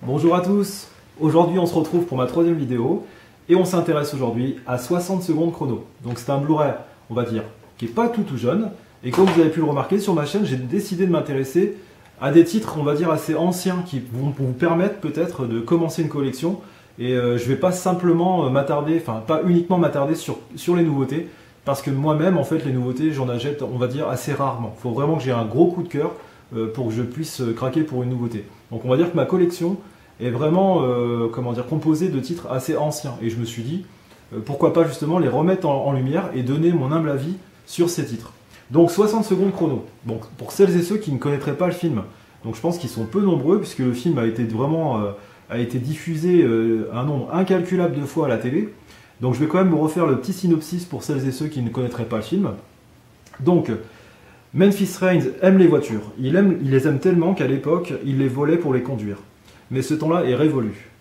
Bonjour à tous, aujourd'hui on se retrouve pour ma troisième vidéo et on s'intéresse aujourd'hui à 60 secondes chrono. Donc c'est un Blu-ray, on va dire, qui n'est pas tout jeune et comme vous avez pu le remarquer sur ma chaîne, j'ai décidé de m'intéresser à des titres, on va dire, assez anciens qui vont vous permettre peut-être de commencer une collection et je ne vais pas simplement m'attarder, enfin pas uniquement m'attarder sur les nouveautés parce que moi-même en fait les nouveautés j'en achète, on va dire, assez rarement. Il faut vraiment que j'ai un gros coup de cœur pour que je puisse craquer pour une nouveauté. Donc on va dire que ma collection est vraiment composée de titres assez anciens. Et je me suis dit, pourquoi pas justement les remettre en lumière et donner mon humble avis sur ces titres. Donc 60 secondes chrono. Donc pour celles et ceux qui ne connaîtraient pas le film, donc je pense qu'ils sont peu nombreux puisque le film a été vraiment a été diffusé un nombre incalculable de fois à la télé. Donc je vais quand même vous refaire le petit synopsis pour celles et ceux qui ne connaîtraient pas le film. Donc Memphis Reigns aime les voitures. Il les aime tellement qu'à l'époque, il les volait pour les conduire. Mais ce temps-là est révolu.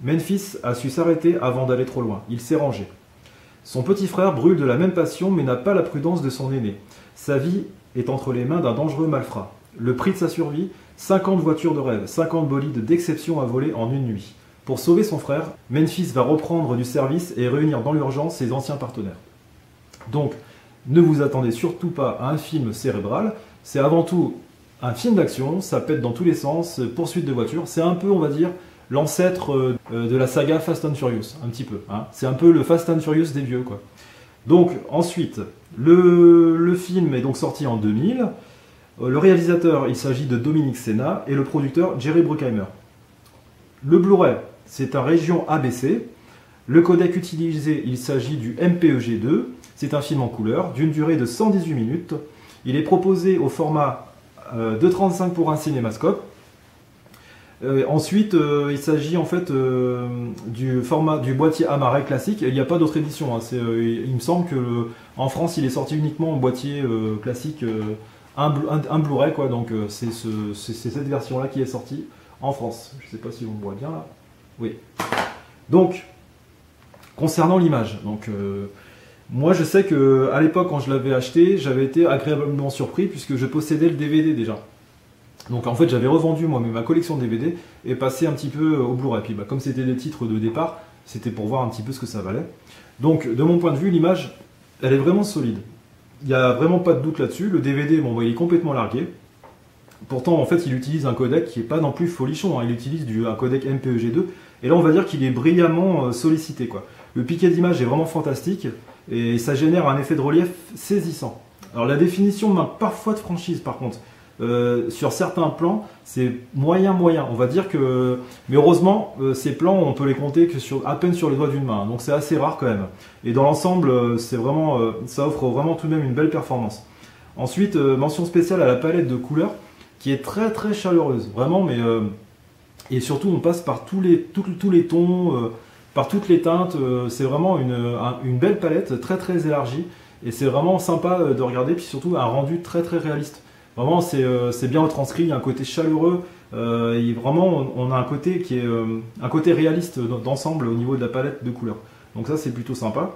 Memphis a su s'arrêter avant d'aller trop loin. Il s'est rangé. Son petit frère brûle de la même passion mais n'a pas la prudence de son aîné. Sa vie est entre les mains d'un dangereux malfrat. Le prix de sa survie, 50 voitures de rêve, 50 bolides d'exception à voler en une nuit. Pour sauver son frère, Memphis va reprendre du service et réunir dans l'urgence ses anciens partenaires. Donc, ne vous attendez surtout pas à un film cérébral, c'est avant tout un film d'action, ça pète dans tous les sens, poursuite de voitures, c'est un peu, on va dire, l'ancêtre de la saga Fast and Furious, un petit peu. Hein. C'est un peu le Fast and Furious des vieux, quoi. Donc, ensuite, le film est donc sorti en 2000, le réalisateur, il s'agit de Dominique Sena, et le producteur, Jerry Bruckheimer. Le Blu-ray, c'est un région ABC, le codec utilisé, il s'agit du MPEG-2, c'est un film en couleur, d'une durée de 118 minutes, il est proposé au format 2,35 pour un cinémascope. Ensuite, il s'agit en fait du format du boîtier Amaray classique. Il n'y a pas d'autre édition. Hein. Il me semble qu'en France, il est sorti uniquement en boîtier classique, un Blu-ray, quoi. Donc c'est cette version-là qui est sortie en France. Je ne sais pas si on me voit bien là. Oui. Donc, concernant l'image, moi, je sais que à l'époque, quand je l'avais acheté, j'avais été agréablement surpris puisque je possédais le DVD déjà. Donc en fait, j'avais revendu moi ma collection de DVD et passé un petit peu au Blu-ray. Puis comme c'était des titres de départ, c'était pour voir un petit peu ce que ça valait. Donc de mon point de vue, l'image, elle est vraiment solide. Il n'y a vraiment pas de doute là-dessus. Le DVD, bon, il est complètement largué. Pourtant, en fait, il utilise un codec qui n'est pas non plus folichon. Hein. Il utilise un codec MPEG-2. Et là, on va dire qu'il est brillamment sollicité, quoi. Le piqué d'image est vraiment fantastique et ça génère un effet de relief saisissant. Alors la définition manque parfois de franchise par contre. Sur certains plans, c'est moyen. On va dire que... Mais heureusement, ces plans, on peut les compter que à peine sur les doigts d'une main. Donc c'est assez rare quand même. Et dans l'ensemble, ça offre vraiment tout de même une belle performance. Ensuite, mention spéciale à la palette de couleurs qui est très très chaleureuse. Vraiment, mais... et surtout, on passe par tous les tons... par toutes les teintes, c'est vraiment une belle palette, très très élargie, et c'est vraiment sympa de regarder, puis surtout un rendu très très réaliste. Vraiment, c'est bien retranscrit, il y a un côté chaleureux, et vraiment on a un côté qui est un côté réaliste d'ensemble au niveau de la palette de couleurs. Donc ça c'est plutôt sympa.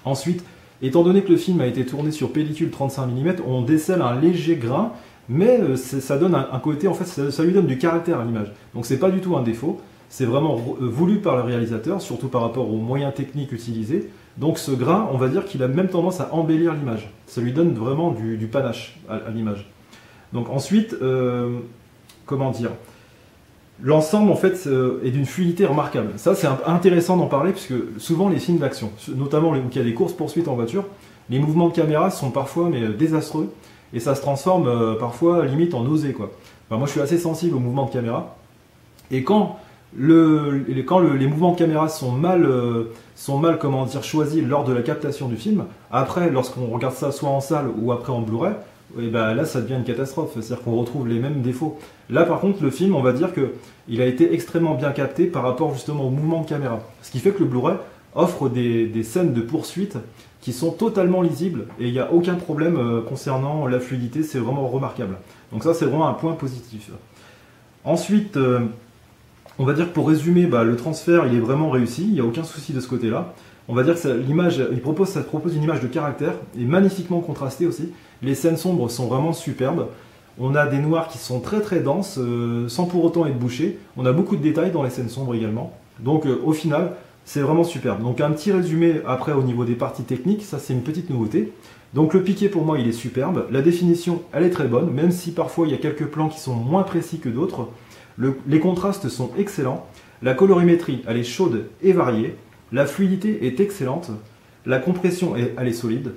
Ensuite, étant donné que le film a été tourné sur pellicule 35 mm, on décèle un léger grain, mais ça donne un côté, en fait ça lui donne du caractère à l'image. Donc c'est pas du tout un défaut. C'est vraiment voulu par le réalisateur, surtout par rapport aux moyens techniques utilisés. Donc ce grain, on va dire qu'il a même tendance à embellir l'image. Ça lui donne vraiment du panache à l'image. Donc ensuite, comment dire, l'ensemble en fait est d'une fluidité remarquable. Ça c'est intéressant d'en parler puisque souvent les films d'action, notamment où il y a des courses-poursuites en voiture, les mouvements de caméra sont parfois désastreux et ça se transforme parfois limite en nausée, quoi. Enfin, moi je suis assez sensible aux mouvements de caméra et quand les mouvements de caméra sont mal comment dire, choisis lors de la captation du film, après lorsqu'on regarde ça soit en salle ou après en Blu-ray, et ben là ça devient une catastrophe, c'est-à-dire qu'on retrouve les mêmes défauts. Là par contre le film, on va dire qu'il a été extrêmement bien capté par rapport justement au mouvement de caméra. Ce qui fait que le Blu-ray offre des scènes de poursuite qui sont totalement lisibles et il n'y a aucun problème concernant la fluidité, c'est vraiment remarquable. Donc ça c'est vraiment un point positif. Ensuite... on va dire que pour résumer, le transfert il est vraiment réussi, il n'y a aucun souci de ce côté-là. On va dire que l'image, ça propose une image de caractère et magnifiquement contrastée aussi. Les scènes sombres sont vraiment superbes. On a des noirs qui sont très très denses, sans pour autant être bouchés. On a beaucoup de détails dans les scènes sombres également. Donc au final, c'est vraiment superbe. Donc un petit résumé après au niveau des parties techniques, ça c'est une petite nouveauté. Donc le piqué pour moi il est superbe, la définition elle est très bonne, même si parfois il y a quelques plans qui sont moins précis que d'autres. Les contrastes sont excellents, la colorimétrie elle est chaude et variée, la fluidité est excellente, la compression elle est solide.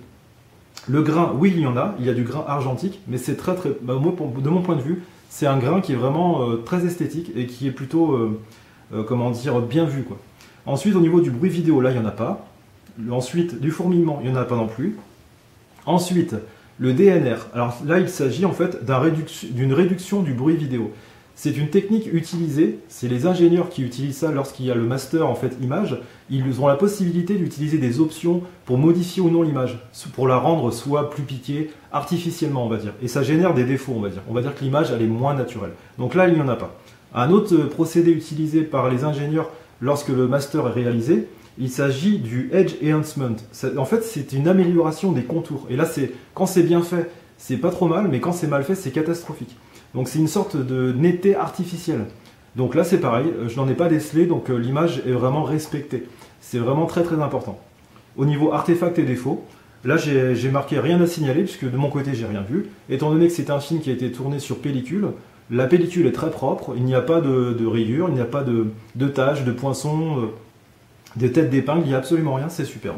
Le grain, oui il y a du grain argentique, mais c'est très très, moi, de mon point de vue, c'est un grain qui est vraiment très esthétique et qui est plutôt, comment dire, bien vu quoi. Ensuite, au niveau du bruit vidéo, là, il n'y en a pas. Ensuite, du fourmillement, il n'y en a pas non plus. Ensuite, le DNR. Alors là, il s'agit en fait d'une réduction du bruit vidéo. C'est une technique utilisée, c'est les ingénieurs qui utilisent ça lorsqu'il y a le master en fait image. Ils ont la possibilité d'utiliser des options pour modifier ou non l'image, pour la rendre soit plus piquée, artificiellement on va dire. Et ça génère des défauts on va dire. On va dire que l'image elle est moins naturelle. Donc là, il n'y en a pas. Un autre procédé utilisé par les ingénieurs lorsque le master est réalisé, il s'agit du Edge Enhancement. En fait, c'est une amélioration des contours. Et là, quand c'est bien fait, c'est pas trop mal, mais quand c'est mal fait, c'est catastrophique. Donc c'est une sorte de netteté artificielle. Donc là, c'est pareil, je n'en ai pas décelé, donc l'image est vraiment respectée. C'est vraiment très très important. Au niveau artefacts et défauts, là, j'ai marqué rien à signaler, puisque de mon côté, j'ai rien vu. Étant donné que c'est un film qui a été tourné sur pellicule, la pellicule est très propre, il n'y a pas de rayures, il n'y a pas de taches, de poinçons, des têtes d'épingle, il n'y a absolument rien, c'est superbe.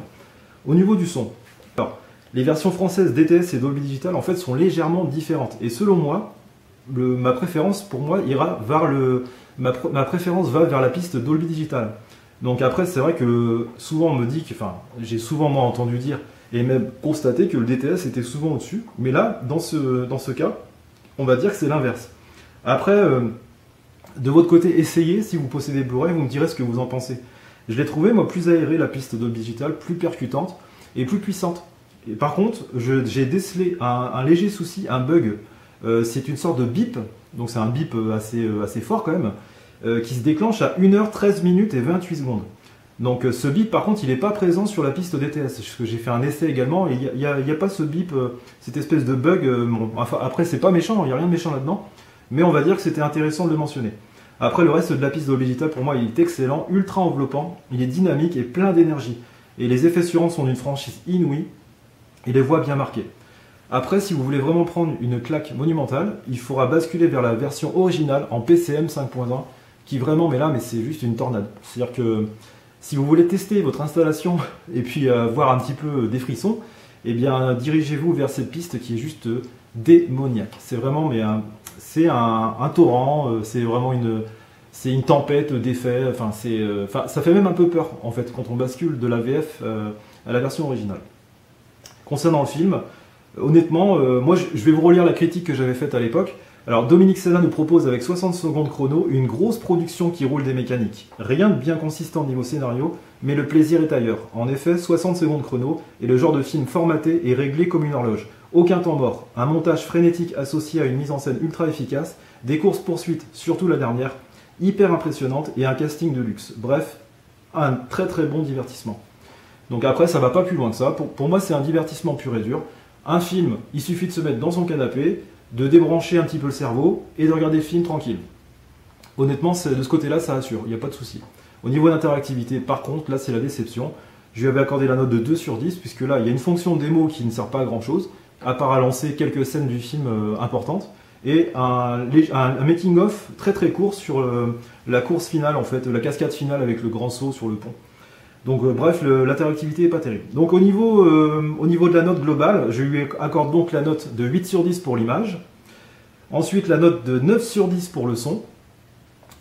Au niveau du son, alors, les versions françaises DTS et Dolby Digital en fait sont légèrement différentes. Et selon moi, ma préférence pour moi ira vers ma préférence va vers la piste Dolby Digital. Donc après, c'est vrai que souvent on me dit que, enfin, j'ai souvent moi entendu dire et même constaté que le DTS était souvent au-dessus. Mais là, dans ce cas, on va dire que c'est l'inverse. Après, de votre côté, essayez, si vous possédez Blu-ray, vous me direz ce que vous en pensez. Je l'ai trouvé, moi, plus aérée, la piste Dolby Digital, plus percutante et plus puissante. Et par contre, j'ai décelé un léger souci, un bug. C'est une sorte de bip, donc c'est un bip assez fort quand même, qui se déclenche à 1h13 minutes et 28 secondes. Donc ce bip, par contre, il n'est pas présent sur la piste DTS. Parce que j'ai fait un essai également, et il n'y a pas ce bip, cette espèce de bug. Bon, enfin, après, c'est pas méchant, il n'y a rien de méchant là-dedans. Mais on va dire que c'était intéressant de le mentionner. Après, le reste de la piste Dolby Digital, pour moi, il est excellent, ultra enveloppant, il est dynamique et plein d'énergie. Et les effets sur ondes sont d'une franchise inouïe, et les voix bien marquées. Après, si vous voulez vraiment prendre une claque monumentale, il faudra basculer vers la version originale en PCM 5.1, qui vraiment, mais c'est juste une tornade. C'est-à-dire que si vous voulez tester votre installation et puis voir un petit peu des frissons, eh bien, dirigez-vous vers cette piste qui est juste démoniaque. C'est vraiment, c'est un torrent, c'est vraiment une tempête d'effets. Enfin, ça fait même un peu peur en fait quand on bascule de la VF à la version originale. Concernant le film, honnêtement, moi je vais vous relire la critique que j'avais faite à l'époque. Alors Dominique Sella nous propose avec 60 secondes chrono une grosse production qui roule des mécaniques. Rien de bien consistant niveau scénario, mais le plaisir est ailleurs. En effet, 60 secondes chrono est le genre de film formaté et réglé comme une horloge. Aucun temps mort, un montage frénétique associé à une mise en scène ultra efficace, des courses-poursuites, surtout la dernière, hyper impressionnante et un casting de luxe. Bref, un très très bon divertissement. Donc après, ça va pas plus loin que ça. Pour moi, c'est un divertissement pur et dur. Un film, il suffit de se mettre dans son canapé, de débrancher un petit peu le cerveau et de regarder le film tranquille. Honnêtement, de ce côté-là, ça assure, il n'y a pas de souci. Au niveau d'interactivité, par contre, là, c'est la déception. Je lui avais accordé la note de 2 sur 10, puisque là, il y a une fonction démo qui ne sert pas à grand-chose, à part à lancer quelques scènes du film importantes, et un making-of très très court sur la course finale, en fait, la cascade finale avec le grand saut sur le pont. Donc bref, l'interactivité n'est pas terrible. Donc au niveau de la note globale, je lui accorde donc la note de 8 sur 10 pour l'image. Ensuite la note de 9 sur 10 pour le son.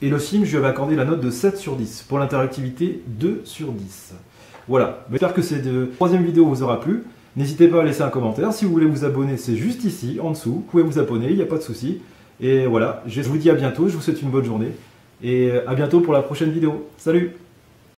Et le film, je lui avais accordé la note de 7 sur 10. Pour l'interactivité, 2 sur 10. Voilà, j'espère que cette troisième vidéo vous aura plu. N'hésitez pas à laisser un commentaire. Si vous voulez vous abonner, c'est juste ici, en dessous. Vous pouvez vous abonner, il n'y a pas de souci. Et voilà, je vous dis à bientôt, je vous souhaite une bonne journée. Et à bientôt pour la prochaine vidéo. Salut!